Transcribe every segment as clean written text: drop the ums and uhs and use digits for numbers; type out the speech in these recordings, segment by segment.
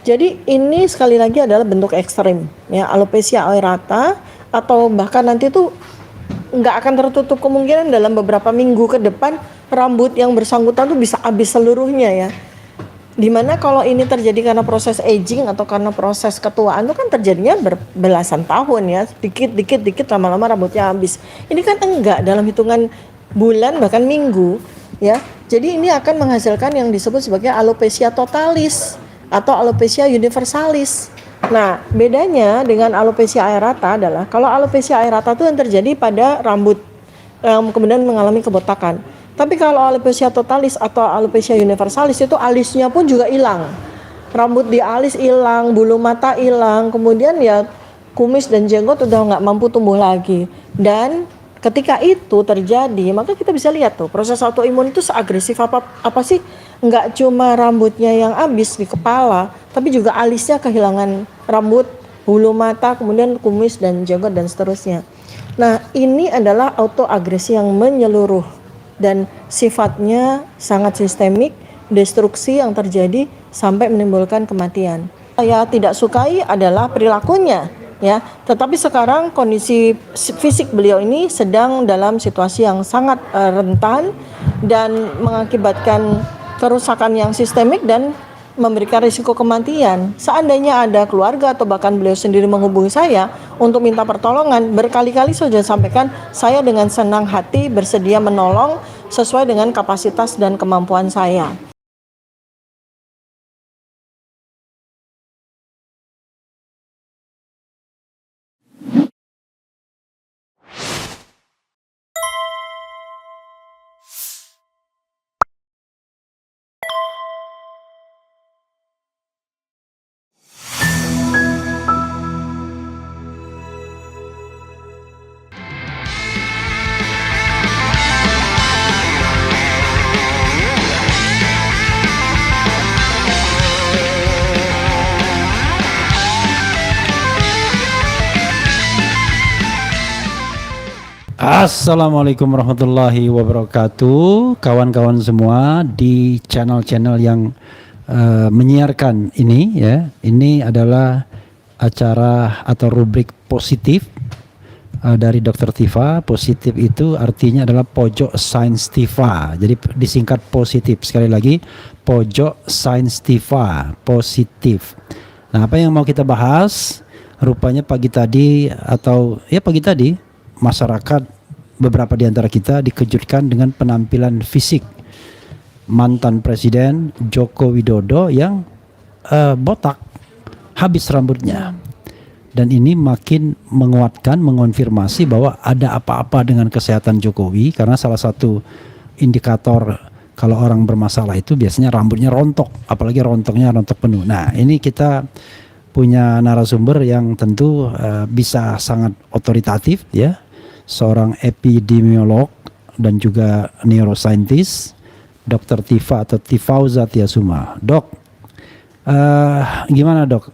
Jadi ini sekali lagi adalah bentuk ekstrim ya, alopecia aerata, atau bahkan nanti tuh nggak akan tertutup kemungkinan dalam beberapa minggu ke depan rambut yang bersangkutan tuh bisa habis seluruhnya ya. Dimana kalau ini terjadi karena proses aging atau karena proses ketuaan itu kan terjadinya berbelasan tahun ya, dikit lama-lama rambutnya habis. Ini kan enggak, dalam hitungan bulan bahkan minggu ya. Jadi ini akan menghasilkan yang disebut sebagai alopecia totalis atau alopecia universalis. Nah, bedanya dengan alopecia aerata adalah kalau alopecia aerata itu yang terjadi pada rambut kemudian mengalami kebotakan. Tapi kalau alopecia totalis atau alopecia universalis itu alisnya pun juga hilang. Rambut di alis hilang, bulu mata hilang, kemudian ya kumis dan jenggot udah nggak mampu tumbuh lagi. Dan ketika itu terjadi, maka kita bisa lihat tuh proses autoimun itu seagresif apa sih? Nggak cuma rambutnya yang habis di kepala, tapi juga alisnya kehilangan rambut, bulu mata, kemudian kumis dan jenggot dan seterusnya. Nah, ini adalah autoagresi yang menyeluruh dan sifatnya sangat sistemik, destruksi yang terjadi sampai menimbulkan kematian. Saya tidak sukai adalah perilakunya ya, tetapi sekarang kondisi fisik beliau ini sedang dalam situasi yang sangat rentan dan mengakibatkan kerusakan yang sistemik dan memberikan risiko kematian. Seandainya ada keluarga atau bahkan beliau sendiri menghubungi saya untuk minta pertolongan, berkali-kali sudah sampaikan, saya dengan senang hati bersedia menolong sesuai dengan kapasitas dan kemampuan saya. Assalamualaikum warahmatullahi wabarakatuh, kawan-kawan semua di channel-channel yang menyiarkan ini ya. Ini adalah acara atau rubrik positif dari Dr. Tifa. Positif itu artinya adalah pojok sains Tifa. Jadi disingkat positif. Sekali lagi, pojok sains Tifa, positif. Nah, apa yang mau kita bahas? Rupanya pagi tadi masyarakat, beberapa di antara kita dikejutkan dengan penampilan fisik mantan Presiden Joko Widodo yang botak, habis rambutnya. Dan ini makin menguatkan, mengonfirmasi bahwa ada apa-apa dengan kesehatan Jokowi, karena salah satu indikator kalau orang bermasalah itu biasanya rambutnya rontok, apalagi rontoknya rontok penuh. Nah, ini kita punya narasumber yang tentu bisa sangat otoritatif ya, seorang epidemiolog dan juga neuroscientist, Dr. Tifa atau Tifauza Tiasuma. Dok, gimana dok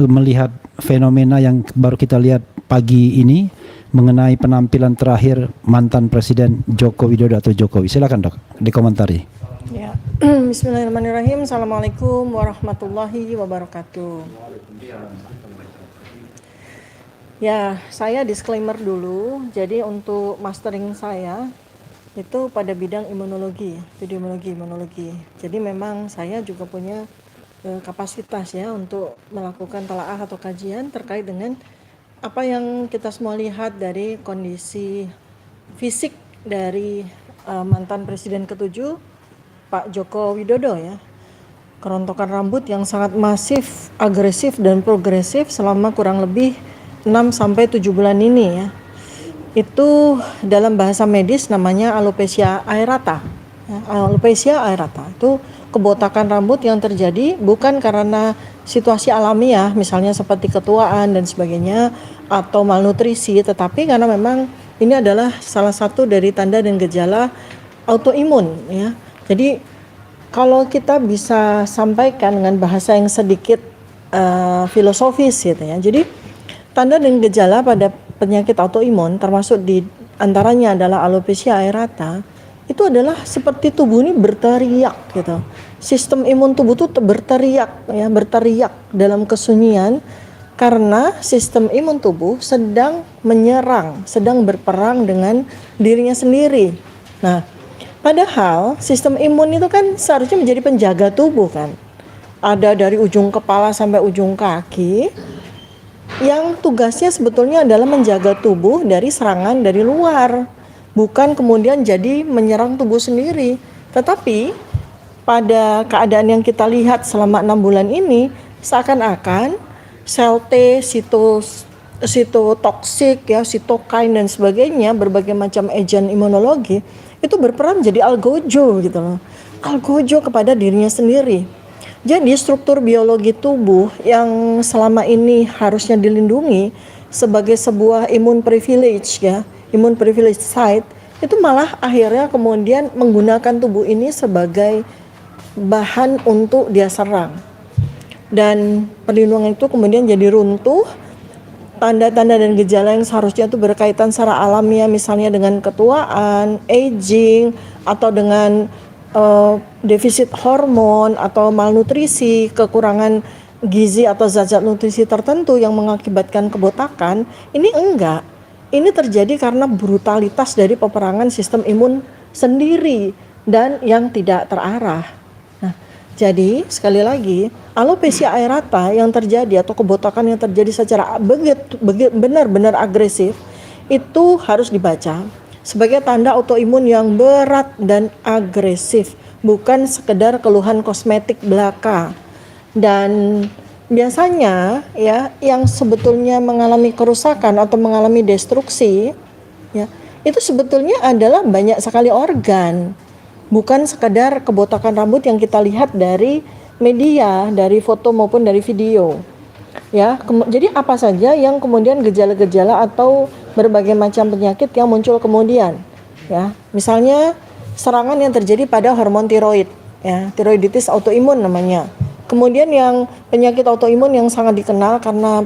melihat fenomena yang baru kita lihat pagi ini mengenai penampilan terakhir mantan Presiden Joko Widodo atau Jokowi? Silakan dok, dikomentari. Ya. Bismillahirrahmanirrahim. Assalamualaikum warahmatullahi wabarakatuh. Ya, saya disclaimer dulu. Jadi untuk mastering saya itu pada bidang imunologi, imunologi. Jadi memang saya juga punya kapasitas ya untuk melakukan telaah atau kajian terkait dengan apa yang kita semua lihat dari kondisi fisik dari mantan Presiden ke-7 Pak Joko Widodo ya. Kerontokan rambut yang sangat masif, agresif dan progresif selama kurang lebih 6-7 bulan ini ya. Itu dalam bahasa medis namanya alopecia aerata ya. Alopecia aerata itu kebotakan rambut yang terjadi bukan karena situasi alamiah misalnya seperti ketuaan dan sebagainya atau malnutrisi, tetapi karena memang ini adalah salah satu dari tanda dan gejala autoimun ya. Jadi kalau kita bisa sampaikan dengan bahasa yang sedikit filosofis gitu ya. Jadi tanda dan gejala pada penyakit autoimun termasuk di antaranya adalah alopecia aerata itu adalah seperti tubuh ini berteriak gitu. Sistem imun tubuh itu berteriak ya, berteriak dalam kesunyian karena sistem imun tubuh sedang menyerang, sedang berperang dengan dirinya sendiri. Nah, padahal sistem imun itu kan seharusnya menjadi penjaga tubuh kan. Ada dari ujung kepala sampai ujung kaki yang tugasnya sebetulnya adalah menjaga tubuh dari serangan dari luar, bukan kemudian jadi menyerang tubuh sendiri. Tetapi pada keadaan yang kita lihat selama 6 bulan ini, seakan-akan sel T, sitotoksik ya, sitokain dan sebagainya, berbagai macam agen imunologi itu berperan menjadi algojo gitu loh. Algojo kepada dirinya sendiri. Jadi struktur biologi tubuh yang selama ini harusnya dilindungi sebagai sebuah imun privilege ya, imun privilege site, itu malah akhirnya kemudian menggunakan tubuh ini sebagai bahan untuk dia serang. Dan perlindungan itu kemudian jadi runtuh. Tanda-tanda dan gejala yang seharusnya itu berkaitan secara alamiah, misalnya dengan ketuaan, aging, atau dengan defisit hormon atau malnutrisi, kekurangan gizi atau zat-zat nutrisi tertentu yang mengakibatkan kebotakan, ini enggak. Ini terjadi karena brutalitas dari peperangan sistem imun sendiri dan yang tidak terarah. Nah, jadi sekali lagi, alopecia areata yang terjadi atau kebotakan yang terjadi secara benar-benar agresif itu harus dibaca sebagai tanda autoimun yang berat dan agresif, bukan sekedar keluhan kosmetik belaka. Dan biasanya ya yang sebetulnya mengalami kerusakan atau mengalami destruksi ya, itu sebetulnya adalah banyak sekali organ, bukan sekedar kebotakan rambut yang kita lihat dari media, dari foto maupun dari video. Ya, jadi apa saja yang kemudian gejala-gejala atau berbagai macam penyakit yang muncul kemudian, ya, misalnya serangan yang terjadi pada hormon tiroid, ya, tiroiditis autoimun namanya. Kemudian yang penyakit autoimun yang sangat dikenal karena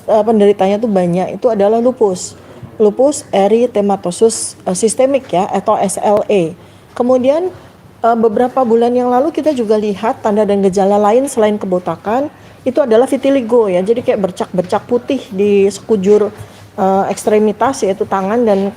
penderitanya itu banyak, itu adalah lupus erythematosus sistemik ya, atau SLE. Kemudian beberapa bulan yang lalu kita juga lihat tanda dan gejala lain selain kebotakan, itu adalah vitiligo ya, jadi kayak bercak-bercak putih di sekujur ekstremitas, yaitu tangan dan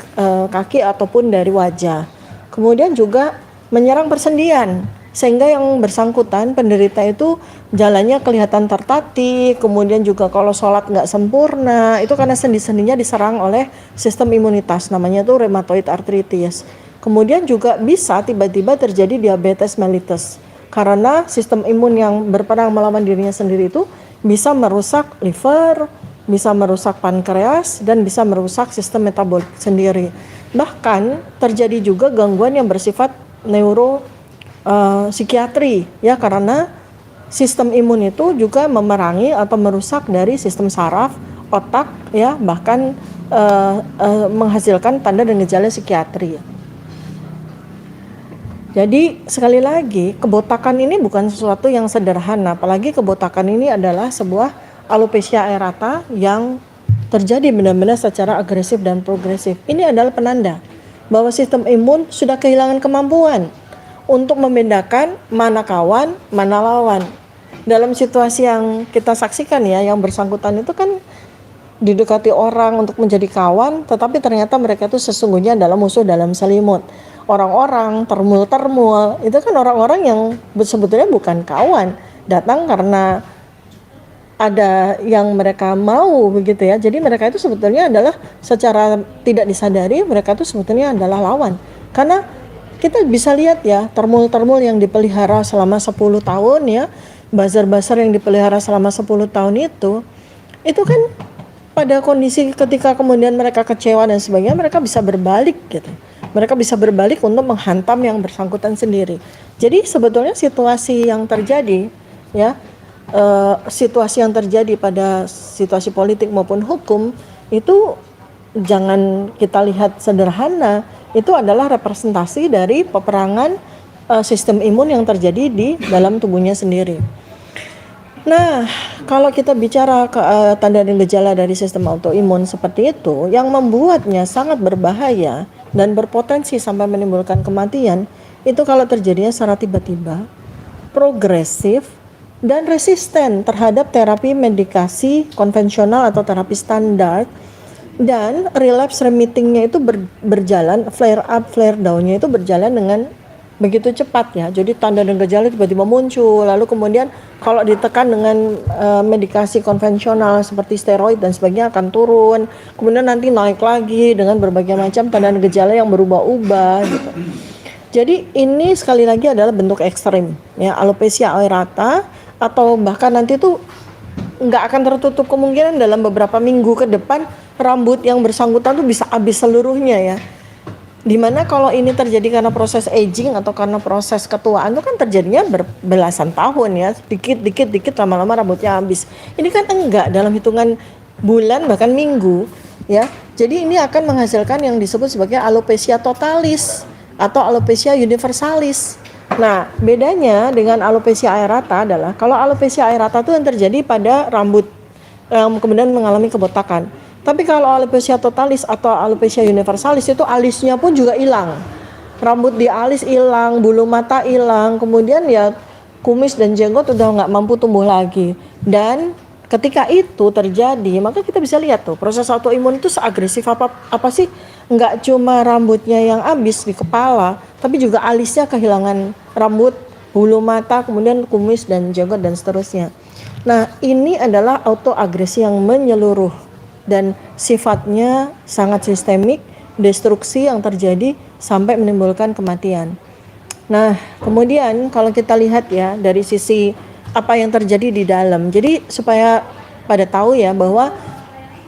kaki ataupun dari wajah. Kemudian juga menyerang persendian, sehingga yang bersangkutan penderita itu jalannya kelihatan tertatih. Kemudian juga kalau sholat nggak sempurna, itu karena sendi-sendinya diserang oleh sistem imunitas, namanya tuh rheumatoid arthritis. Kemudian juga bisa tiba-tiba terjadi diabetes mellitus, karena sistem imun yang berperang melawan dirinya sendiri itu bisa merusak liver, bisa merusak pankreas, dan bisa merusak sistem metabolik sendiri. Bahkan terjadi juga gangguan yang bersifat psikiatri ya, karena sistem imun itu juga memerangi atau merusak dari sistem saraf, otak ya, bahkan menghasilkan tanda dan gejala psikiatri. Jadi sekali lagi, kebotakan ini bukan sesuatu yang sederhana, apalagi kebotakan ini adalah sebuah alopecia areata yang terjadi benar-benar secara agresif dan progresif. Ini adalah penanda bahwa sistem imun sudah kehilangan kemampuan untuk membedakan mana kawan, mana lawan. Dalam situasi yang kita saksikan ya, yang bersangkutan itu kan didekati orang untuk menjadi kawan, tetapi ternyata mereka itu sesungguhnya adalah musuh dalam selimut. Orang-orang termul-termul itu kan orang-orang yang sebetulnya bukan kawan, datang karena ada yang mereka mau begitu ya. Jadi mereka itu sebetulnya adalah secara tidak disadari mereka itu sebetulnya adalah lawan. Karena kita bisa lihat ya, termul-termul yang dipelihara selama 10 tahun ya, buzzer-buzzer yang dipelihara selama 10 tahun itu kan pada kondisi ketika kemudian mereka kecewa dan sebagainya, mereka bisa berbalik gitu. Mereka bisa berbalik untuk menghantam yang bersangkutan sendiri. Jadi sebetulnya situasi yang terjadi ya, situasi yang terjadi pada situasi politik maupun hukum itu jangan kita lihat sederhana. Itu adalah representasi dari peperangan sistem imun yang terjadi di dalam tubuhnya sendiri. Nah, kalau kita bicara tanda dan gejala dari sistem autoimun seperti itu, yang membuatnya sangat berbahaya dan berpotensi sampai menimbulkan kematian, itu kalau terjadinya secara tiba-tiba, progresif, dan resisten terhadap terapi medikasi konvensional atau terapi standar, dan relapse remittingnya itu berjalan, flare up, flare downnya itu berjalan dengan begitu cepat ya. Jadi tanda dan gejala tiba-tiba muncul, lalu kemudian kalau ditekan dengan medikasi konvensional seperti steroid dan sebagainya akan turun, kemudian nanti naik lagi dengan berbagai macam tanda dan gejala yang berubah-ubah gitu. Jadi ini sekali lagi adalah bentuk ekstrim ya, alopecia aerata, atau bahkan nanti tuh nggak akan tertutup kemungkinan dalam beberapa minggu ke depan rambut yang bersangkutan tuh bisa habis seluruhnya ya. Dimana kalau ini terjadi karena proses aging atau karena proses ketuaan itu kan terjadinya berbelasan tahun ya, dikit lama-lama rambutnya habis. Ini kan enggak, dalam hitungan bulan bahkan minggu ya. Jadi ini akan menghasilkan yang disebut sebagai alopecia totalis atau alopecia universalis. Nah, bedanya dengan alopecia aerata adalah kalau alopecia aerata itu yang terjadi pada rambut kemudian mengalami kebotakan. Tapi kalau alopecia totalis atau alopecia universalis itu alisnya pun juga hilang. Rambut di alis hilang, bulu mata hilang, kemudian ya kumis dan jenggot udah nggak mampu tumbuh lagi. Dan ketika itu terjadi, maka kita bisa lihat tuh proses autoimun itu seagresif apa sih? Nggak cuma rambutnya yang habis di kepala, tapi juga alisnya kehilangan rambut, bulu mata, kemudian kumis dan jenggot dan seterusnya. Nah, ini adalah autoagresi yang menyeluruh dan sifatnya sangat sistemik, destruksi yang terjadi sampai menimbulkan kematian. Nah, kemudian kalau kita lihat ya dari sisi apa yang terjadi di dalam. Jadi supaya pada tahu ya bahwa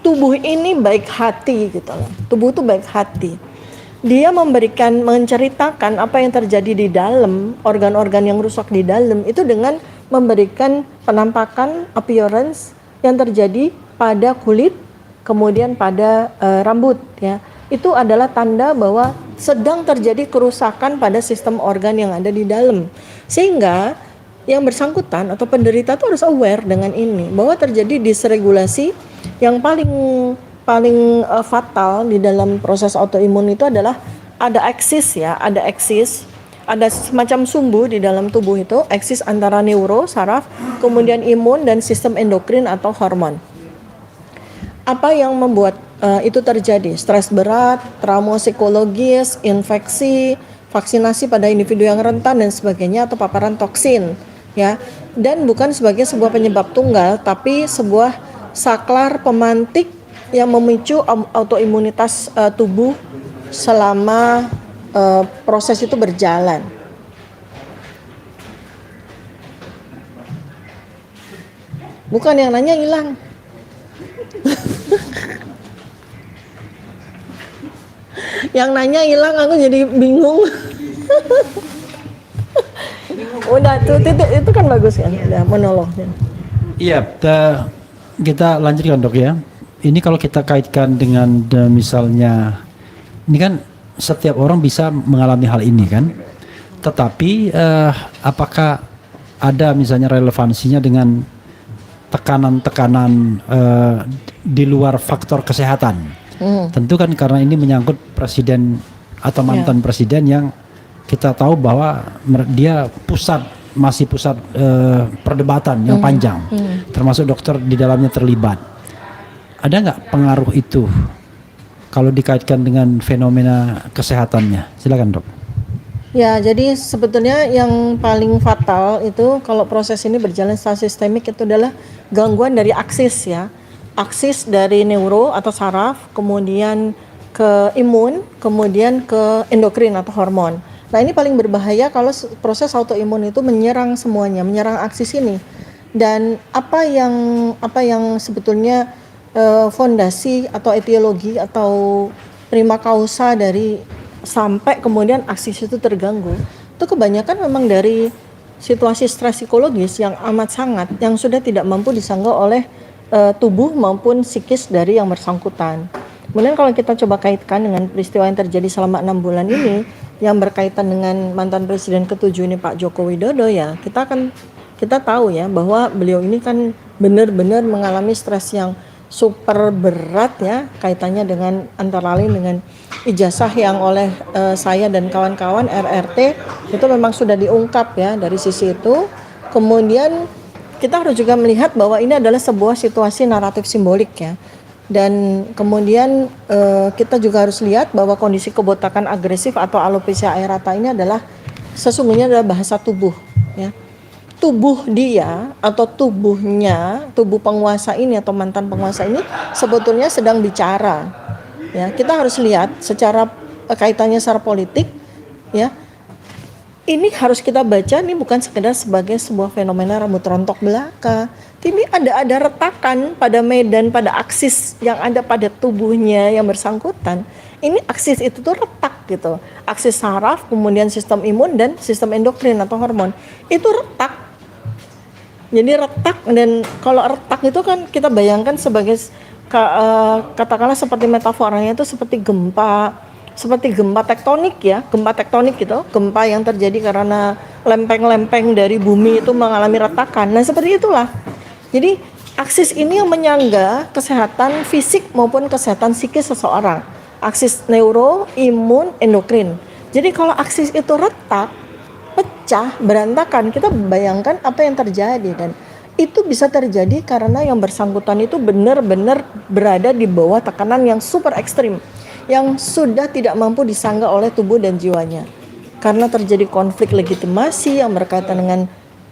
tubuh ini baik hati gitu loh. Tubuh itu baik hati. Dia menceritakan apa yang terjadi di dalam, organ-organ yang rusak di dalam itu dengan memberikan penampakan appearance yang terjadi pada kulit, kemudian pada rambut ya. Itu adalah tanda bahwa sedang terjadi kerusakan pada sistem organ yang ada di dalam. Sehingga yang bersangkutan atau penderita itu harus aware dengan ini, bahwa terjadi disregulasi yang paling fatal di dalam proses autoimun itu adalah ada aksis ya, ada semacam sumbu di dalam tubuh itu, aksis antara neuro, saraf, kemudian imun dan sistem endokrin atau hormon. Apa yang membuat itu terjadi? Stres berat, trauma psikologis, infeksi, vaksinasi pada individu yang rentan dan sebagainya, atau paparan toksin ya. Dan bukan sebagai sebuah penyebab tunggal, tapi sebuah saklar pemantik yang memicu autoimunitas tubuh selama proses itu berjalan. Bukan yang nanya hilang. Yang nanya hilang, aku jadi bingung. Udah tuh itu kan bagus kan, udah monolognya. Iya, kita lanjutkan dok ya. Ini kalau kita kaitkan dengan misalnya, ini kan setiap orang bisa mengalami hal ini kan. Tetapi apakah ada misalnya relevansinya dengan tekanan-tekanan di luar faktor kesehatan? Tentu kan karena ini menyangkut presiden atau mantan presiden yang kita tahu bahwa dia masih pusat perdebatan yang panjang, termasuk dokter di dalamnya terlibat. Ada nggak pengaruh itu kalau dikaitkan dengan fenomena kesehatannya? Silakan dok. Ya, jadi sebetulnya yang paling fatal itu kalau proses ini berjalan secara sistemik itu adalah gangguan dari aksis ya. Aksis dari neuro atau saraf, kemudian ke imun, kemudian ke endokrin atau hormon. Nah, ini paling berbahaya kalau proses autoimun itu menyerang semuanya, menyerang aksis ini. Dan apa yang sebetulnya fondasi atau etiologi atau prima causa dari sampai kemudian aksis itu terganggu, itu kebanyakan memang dari situasi stres psikologis yang amat sangat, yang sudah tidak mampu disangga oleh tubuh maupun psikis dari yang bersangkutan. Kemudian kalau kita coba kaitkan dengan peristiwa yang terjadi selama 6 bulan ini yang berkaitan dengan mantan presiden ke-7 ini Pak Joko Widodo ya, kita tahu ya bahwa beliau ini kan benar-benar mengalami stres yang super berat ya, kaitannya dengan antara lain dengan ijazah yang oleh saya dan kawan-kawan RRT itu memang sudah diungkap ya dari sisi itu. Kemudian kita harus juga melihat bahwa ini adalah sebuah situasi naratif simbolik ya. Dan kemudian kita juga harus lihat bahwa kondisi kebotakan agresif atau alopecia areata ini adalah sesungguhnya adalah bahasa tubuh ya. Tubuh dia atau tubuhnya, tubuh penguasa ini atau mantan penguasa ini sebetulnya sedang bicara. Ya, kita harus lihat secara kaitannya secara politik ya. Ini harus kita baca, ini bukan sekedar sebagai sebuah fenomena rambut rontok belaka. Ini ada retakan pada medan, pada aksis yang ada pada tubuhnya yang bersangkutan. Ini aksis itu tuh retak gitu. Aksis saraf, kemudian sistem imun dan sistem endokrin atau hormon. Itu retak. Jadi retak, dan kalau retak itu kan kita bayangkan sebagai katakanlah seperti metaforanya itu seperti gempa tektonik ya, gempa tektonik gitu, gempa yang terjadi karena lempeng-lempeng dari bumi itu mengalami retakan. Nah seperti itulah. Jadi aksis ini yang menyangga kesehatan fisik maupun kesehatan psikis seseorang. Aksis neuro, imun, endokrin. Jadi kalau aksis itu retak, pecah, berantakan, kita bayangkan apa yang terjadi, dan itu bisa terjadi karena yang bersangkutan itu benar-benar berada di bawah tekanan yang super ekstrim, yang sudah tidak mampu disangga oleh tubuh dan jiwanya. Karena terjadi konflik legitimasi yang berkaitan dengan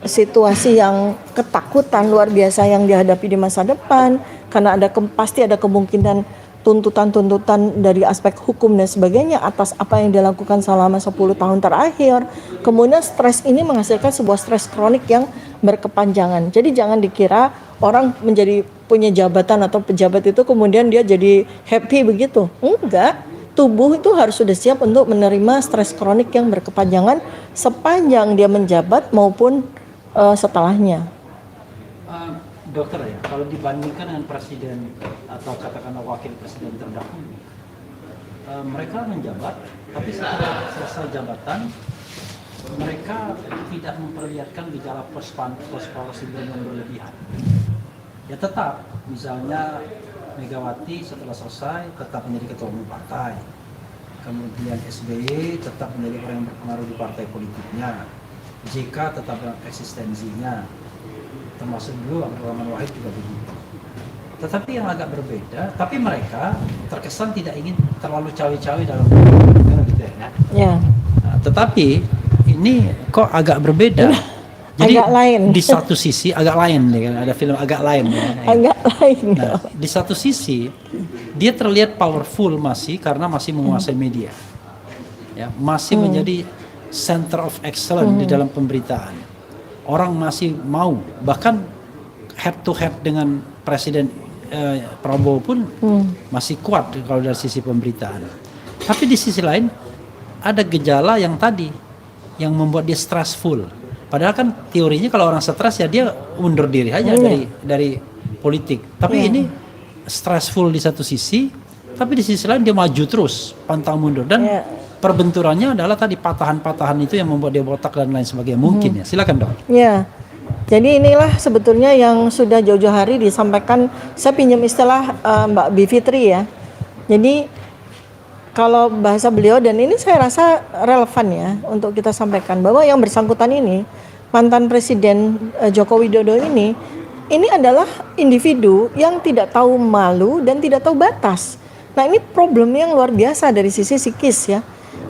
situasi yang ketakutan luar biasa yang dihadapi di masa depan, karena pasti ada kemungkinan tuntutan-tuntutan dari aspek hukum dan sebagainya atas apa yang dilakukan selama 10 tahun terakhir. Kemudian stres ini menghasilkan sebuah stres kronik yang berkepanjangan. Jadi jangan dikira orang menjadi punya jabatan atau pejabat itu kemudian dia jadi happy begitu. Enggak. Tubuh itu harus sudah siap untuk menerima stres kronik yang berkepanjangan sepanjang dia menjabat maupun setelahnya. Dokter ya, kalau dibandingkan dengan presiden atau katakanlah wakil presiden terdahulu, mereka menjabat, tapi setelah selesai jabatan, mereka tidak memperlihatkan gejala post-power syndrome yang berlebihan. Ya tetap, misalnya Megawati setelah selesai tetap menjadi ketua umum partai, kemudian SBY tetap menjadi orang yang berpengaruh di partai politiknya, JK tetap dalam eksistensinya, termasuk dulu Abdurrahman Wahid juga begitu. Tetapi yang agak berbeda, tapi mereka terkesan tidak ingin terlalu cawe-cawe dalam gitu ya. Ya. Nah, tetapi ini kok agak berbeda. Jadi agak lain. Di satu sisi agak lain, ya kan? Ada film agak lain. Ya. Agak lain. Nah, di satu sisi dia terlihat powerful masih karena masih menguasai media, ya masih menjadi center of excellence di dalam pemberitaan. Orang masih mau, bahkan head to head dengan Presiden Prabowo pun masih kuat kalau dari sisi pemberitaan. Tapi di sisi lain ada gejala yang tadi yang membuat dia stressful. Padahal kan teorinya kalau orang stres ya dia undur diri aja dari politik. Tapi ini stressful di satu sisi, tapi di sisi lain dia maju terus, pantang mundur, dan perbenturannya adalah tadi patahan-patahan itu yang membuat dia botak dan lain sebagainya. Mungkin ya. Silakan dok. Ya. Jadi inilah sebetulnya yang sudah jauh-jauh hari disampaikan. Saya pinjam istilah Mbak Bivitri ya. Jadi kalau bahasa beliau, dan ini saya rasa relevan ya untuk kita sampaikan, bahwa yang bersangkutan ini, mantan Presiden Joko Widodo ini adalah individu yang tidak tahu malu dan tidak tahu batas. Nah ini problem yang luar biasa dari sisi psikis ya.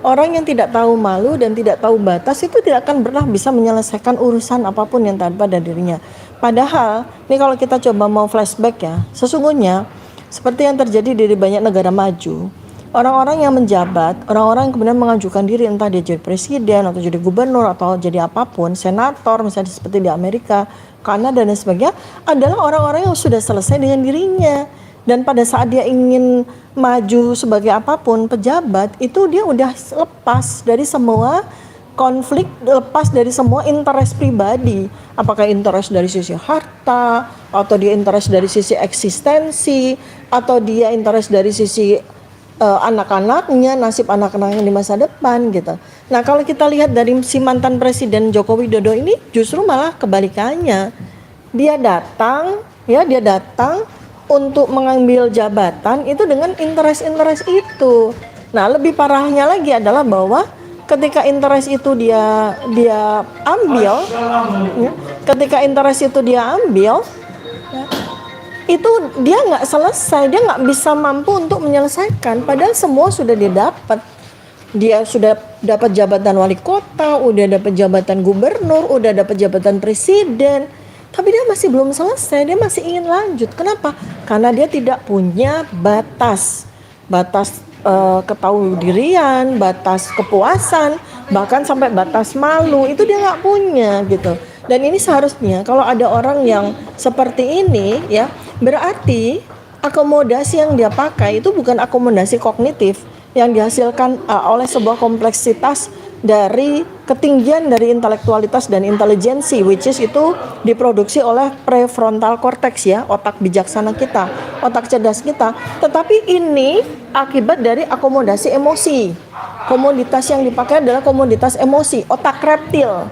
Orang yang tidak tahu malu dan tidak tahu batas itu tidak akan pernah bisa menyelesaikan urusan apapun yang ada pada dirinya. Padahal, ini kalau kita coba mau flashback ya, sesungguhnya seperti yang terjadi di banyak negara maju, orang-orang yang menjabat, orang-orang yang kemudian mengajukan diri entah dia jadi presiden atau jadi gubernur atau jadi apapun, senator misalnya seperti di Amerika, Kanada dan sebagainya, adalah orang-orang yang sudah selesai dengan dirinya. Dan pada saat dia ingin maju sebagai apapun pejabat, itu dia udah lepas dari semua konflik, lepas dari semua interest pribadi. Apakah interest dari sisi harta, atau dia interest dari sisi eksistensi, atau dia interest dari sisi anak-anaknya, nasib anak-anaknya di masa depan gitu. Nah kalau kita lihat dari si mantan Presiden Joko Widodo ini justru malah kebalikannya. Dia datang untuk mengambil jabatan itu dengan interest itu. Nah, lebih parahnya lagi adalah bahwa ketika interest itu dia ambil, ya, ketika interest itu dia ambil, ya, itu dia nggak selesai, dia nggak bisa mampu untuk menyelesaikan. Padahal semua sudah dia dapat. Dia sudah dapat jabatan wali kota, udah dapat jabatan gubernur, udah dapat jabatan presiden. Tapi dia masih belum selesai, dia masih ingin lanjut. Kenapa? Karena dia tidak punya batas ketahuidirian, batas kepuasan, bahkan sampai batas malu. Itu dia nggak punya gitu. Dan ini seharusnya kalau ada orang yang seperti ini, ya berarti akomodasi yang dia pakai itu bukan akomodasi kognitif yang dihasilkan oleh sebuah kompleksitas dari ketinggian dari intelektualitas dan intelijensi, which is itu diproduksi oleh prefrontal cortex, ya, otak bijaksana kita, otak cerdas kita. Tetapi ini akibat dari akomodasi emosi. Komoditas yang dipakai adalah komoditas emosi, otak reptil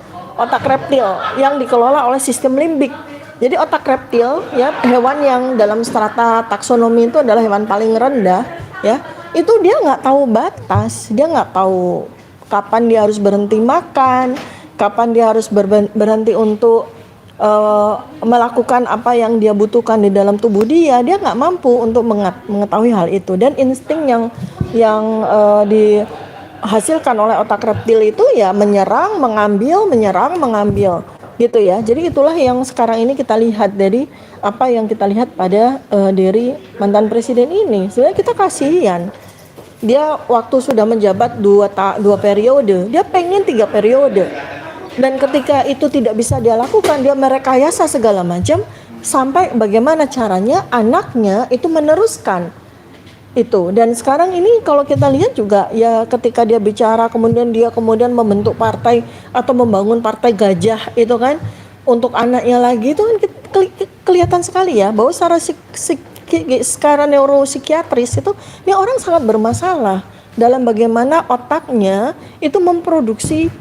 yang dikelola oleh sistem limbik. Jadi otak reptil, ya, hewan yang dalam strata taksonomi itu adalah hewan paling rendah, ya. Itu dia nggak tahu batas, dia nggak tahu kapan dia harus berhenti makan, kapan dia harus berhenti untuk melakukan apa yang dia butuhkan di dalam tubuh dia nggak mampu untuk mengetahui hal itu. Dan insting yang dihasilkan oleh otak reptil itu ya menyerang, mengambil gitu ya. Jadi itulah yang sekarang ini kita lihat dari apa yang kita lihat pada dari mantan presiden ini. Sebenarnya kita kasihan. Dia waktu sudah menjabat dua periode, dia pengen 3 periode. Dan ketika itu tidak bisa dia lakukan, dia merekayasa segala macam sampai bagaimana caranya anaknya itu meneruskan itu. Dan sekarang ini kalau kita lihat juga ya, ketika dia bicara kemudian membentuk partai atau membangun partai gajah itu kan untuk anaknya lagi, itu kan kelihatan sekali ya bahwa secara neuropsikiatris itu ini orang sangat bermasalah dalam bagaimana otaknya itu memproduksi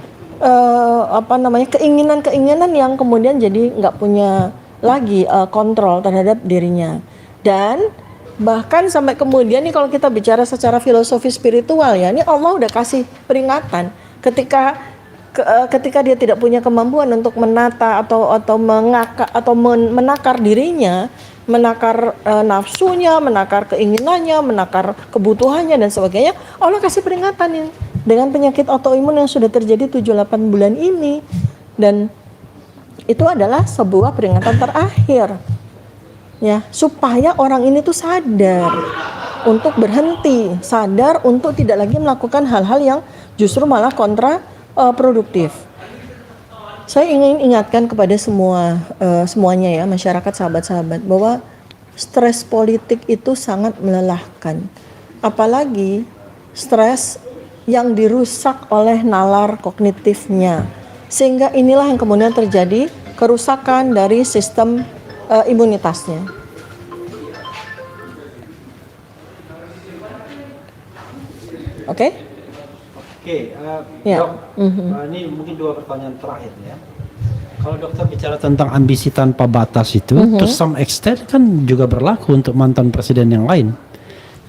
keinginan yang kemudian jadi nggak punya lagi kontrol terhadap dirinya. Dan bahkan sampai kemudian nih kalau kita bicara secara filosofi spiritual, ya, ini Allah udah kasih peringatan ketika dia tidak punya kemampuan untuk menata atau menakar dirinya, menakar nafsunya, menakar keinginannya, menakar kebutuhannya dan sebagainya. Allah kasih peringatan ini dengan penyakit autoimun yang sudah terjadi 7-8 bulan ini. Dan itu adalah sebuah peringatan terakhir, ya, supaya orang ini tuh sadar untuk berhenti, sadar untuk tidak lagi melakukan hal-hal yang justru malah kontraproduktif. Saya ingin ingatkan kepada semuanya ya, masyarakat, sahabat-sahabat, bahwa stres politik itu sangat melelahkan. Apalagi stres yang dirusak oleh nalar kognitifnya. Sehingga inilah yang kemudian terjadi kerusakan dari sistem imunitasnya. Oke? Oke, Ya. Dok, ini mungkin 2 pertanyaan terakhir ya. Kalau dokter bicara tentang ambisi tanpa batas itu, to some extent kan juga berlaku untuk mantan presiden yang lain.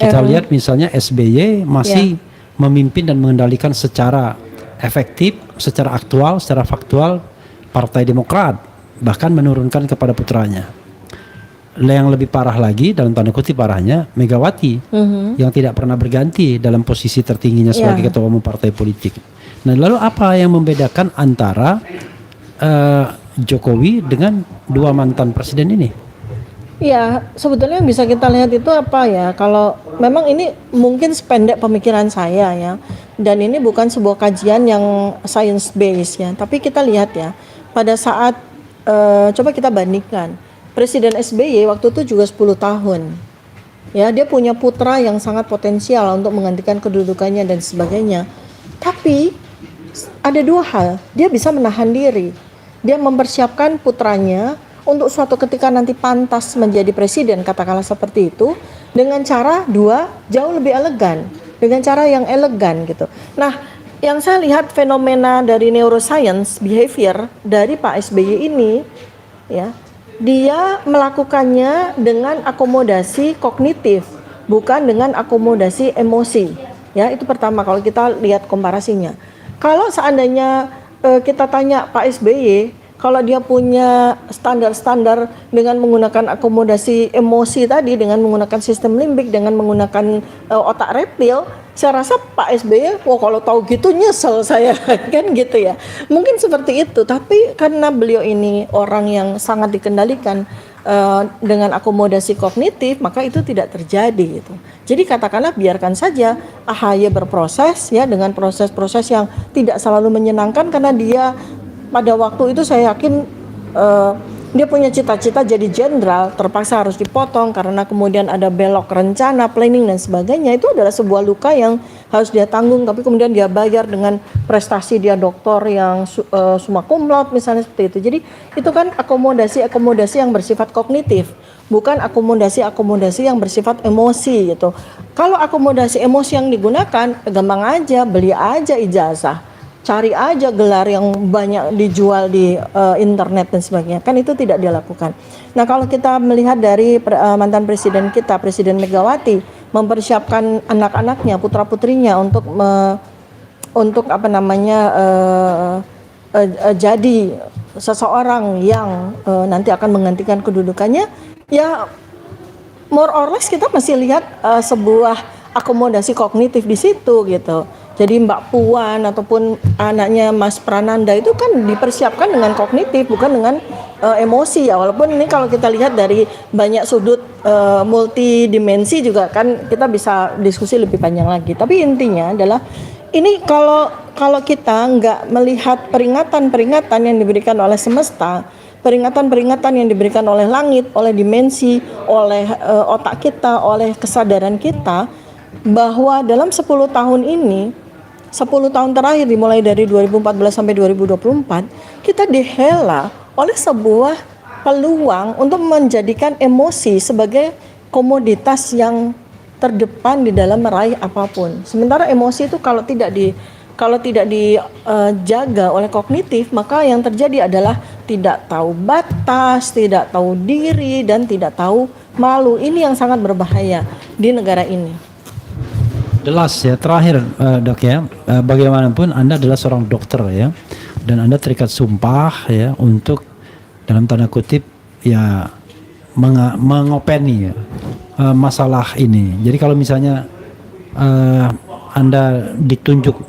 Kita lihat misalnya SBY masih memimpin dan mengendalikan secara efektif, secara aktual, secara faktual Partai Demokrat, bahkan menurunkan kepada putranya. Yang lebih parah lagi, dalam tanda kutip parahnya, Megawati yang tidak pernah berganti dalam posisi tertingginya sebagai ketua umum partai politik. Nah, lalu apa yang membedakan antara Jokowi dengan 2 mantan presiden ini? Ya, sebetulnya yang bisa kita lihat itu apa ya, kalau memang ini mungkin sependek pemikiran saya ya, dan ini bukan sebuah kajian yang science based ya, tapi kita lihat ya, pada saat coba kita bandingkan, Presiden SBY waktu itu juga 10 tahun. Ya, dia punya putra yang sangat potensial untuk menggantikan kedudukannya dan sebagainya. Tapi ada 2 hal, dia bisa menahan diri. Dia mempersiapkan putranya untuk suatu ketika nanti pantas menjadi presiden, katakanlah seperti itu, dengan cara jauh lebih elegan, dengan cara yang elegan gitu. Nah, yang saya lihat fenomena dari neuroscience behavior dari Pak SBY ini, ya, dia melakukannya dengan akomodasi kognitif, bukan dengan akomodasi emosi. Ya, itu pertama kalau kita lihat komparasinya. Kalau seandainya kita tanya Pak SBY, kalau dia punya standar-standar dengan menggunakan akomodasi emosi tadi, dengan menggunakan sistem limbik, dengan menggunakan otak reptil, saya rasa Pak SBY, wah kalau tahu gitu nyesel saya kan gitu ya. Mungkin seperti itu, tapi karena beliau ini orang yang sangat dikendalikan dengan akomodasi kognitif, maka itu tidak terjadi gitu. Jadi katakanlah biarkan saja AHY berproses ya dengan proses-proses yang tidak selalu menyenangkan, karena dia pada waktu itu saya yakin dia punya cita-cita jadi jenderal, terpaksa harus dipotong karena kemudian ada belok rencana, planning dan sebagainya. Itu adalah sebuah luka yang harus dia tanggung, tapi kemudian dia bayar dengan prestasi dia doktor yang summa cum laude misalnya seperti itu. Jadi itu kan akomodasi yang bersifat kognitif, bukan akomodasi yang bersifat emosi gitu. Kalau akomodasi emosi yang digunakan, gampang aja, beli aja ijazah, cari aja gelar yang banyak dijual di internet dan sebagainya, kan itu tidak dilakukan. Nah, kalau kita melihat dari mantan presiden kita, Presiden Megawati, mempersiapkan anak-anaknya, putra-putrinya untuk jadi seseorang yang nanti akan menggantikan kedudukannya, ya more or less kita masih lihat sebuah akomodasi kognitif di situ gitu. Jadi Mbak Puan ataupun anaknya Mas Prananda itu kan dipersiapkan dengan kognitif, bukan dengan emosi ya. Walaupun ini kalau kita lihat dari banyak sudut multidimensi juga kan kita bisa diskusi lebih panjang lagi. Tapi intinya adalah ini kalau kita nggak melihat peringatan-peringatan yang diberikan oleh semesta, peringatan-peringatan yang diberikan oleh langit, oleh dimensi, oleh otak kita, oleh kesadaran kita, bahwa dalam 10 tahun ini, 10 tahun terakhir dimulai dari 2014 sampai 2024, kita dihela oleh sebuah peluang untuk menjadikan emosi sebagai komoditas yang terdepan di dalam meraih apapun. Sementara emosi itu kalau tidak dijaga oleh kognitif, maka yang terjadi adalah tidak tahu batas, tidak tahu diri, dan tidak tahu malu. Ini yang sangat berbahaya di negara ini. Jelas ya, terakhir dok ya, bagaimanapun Anda adalah seorang dokter ya, dan Anda terikat sumpah ya untuk dalam tanda kutip ya mengopeni ya, masalah ini. Jadi kalau misalnya Anda ditunjuk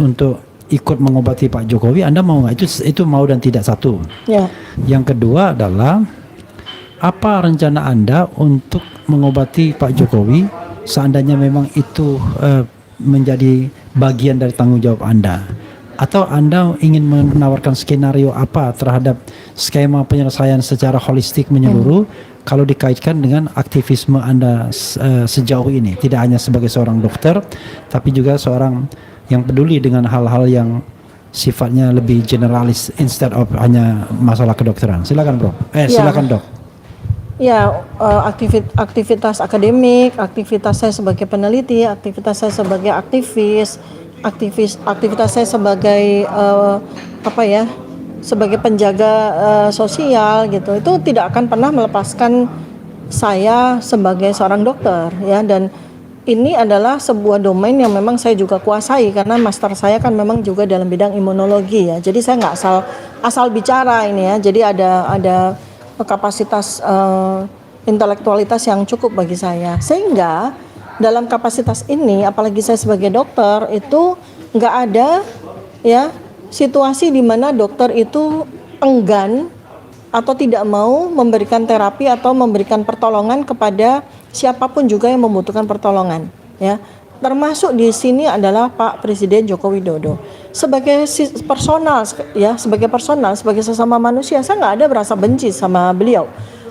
untuk ikut mengobati Pak Jokowi, Anda mau nggak? Itu mau dan tidak satu. Ya. Yang kedua adalah apa rencana Anda untuk mengobati Pak Jokowi seandainya memang itu menjadi bagian dari tanggung jawab Anda, atau Anda ingin menawarkan skenario apa terhadap skema penyelesaian secara holistik menyeluruh kalau dikaitkan dengan aktivisme Anda sejauh ini, tidak hanya sebagai seorang dokter tapi juga seorang yang peduli dengan hal-hal yang sifatnya lebih generalis instead of hanya masalah kedokteran. Silakan bro. Silakan dok. Ya, aktivitas akademik, aktivitas saya sebagai peneliti, aktivitas saya sebagai aktivitas saya sebagai sebagai penjaga sosial gitu. Itu tidak akan pernah melepaskan saya sebagai seorang dokter ya, dan ini adalah sebuah domain yang memang saya juga kuasai karena master saya kan memang juga dalam bidang imunologi ya. Jadi saya nggak asal bicara ini ya. Jadi ada kapasitas intelektualitas yang cukup bagi saya, sehingga dalam kapasitas ini, apalagi saya sebagai dokter, itu nggak ada ya situasi di mana dokter itu enggan atau tidak mau memberikan terapi atau memberikan pertolongan kepada siapapun juga yang membutuhkan pertolongan ya. Termasuk di sini adalah Pak Presiden Joko Widodo. Sebagai personal ya, sebagai sesama manusia, saya nggak ada berasa benci sama beliau,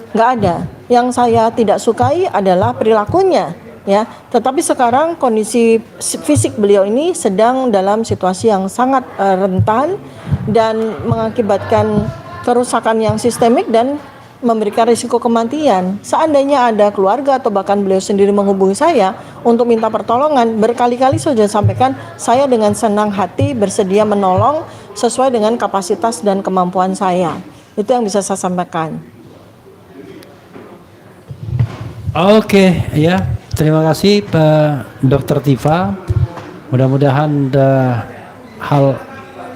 nggak ada. Yang saya tidak sukai adalah perilakunya ya. Tetapi sekarang kondisi fisik beliau ini sedang dalam situasi yang sangat rentan dan mengakibatkan kerusakan yang sistemik dan memberikan risiko kematian. Seandainya ada keluarga atau bahkan beliau sendiri menghubungi saya untuk minta pertolongan, berkali-kali sudah sampaikan, saya dengan senang hati bersedia menolong sesuai dengan kapasitas dan kemampuan saya. Itu yang bisa saya sampaikan. Oke, ya. Terima kasih Pak Dr. Tifa. Mudah-mudahan hal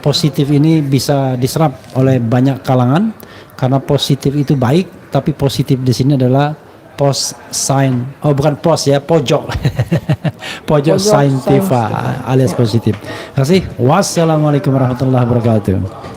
positif ini bisa diserap oleh banyak kalangan karena positif itu baik, tapi positif di sini adalah post sign. Oh, bukan post ya, pojok. Pojok sign sign Tifa alias positif. Terima kasih. Wassalamualaikum warahmatullahi wabarakatuh.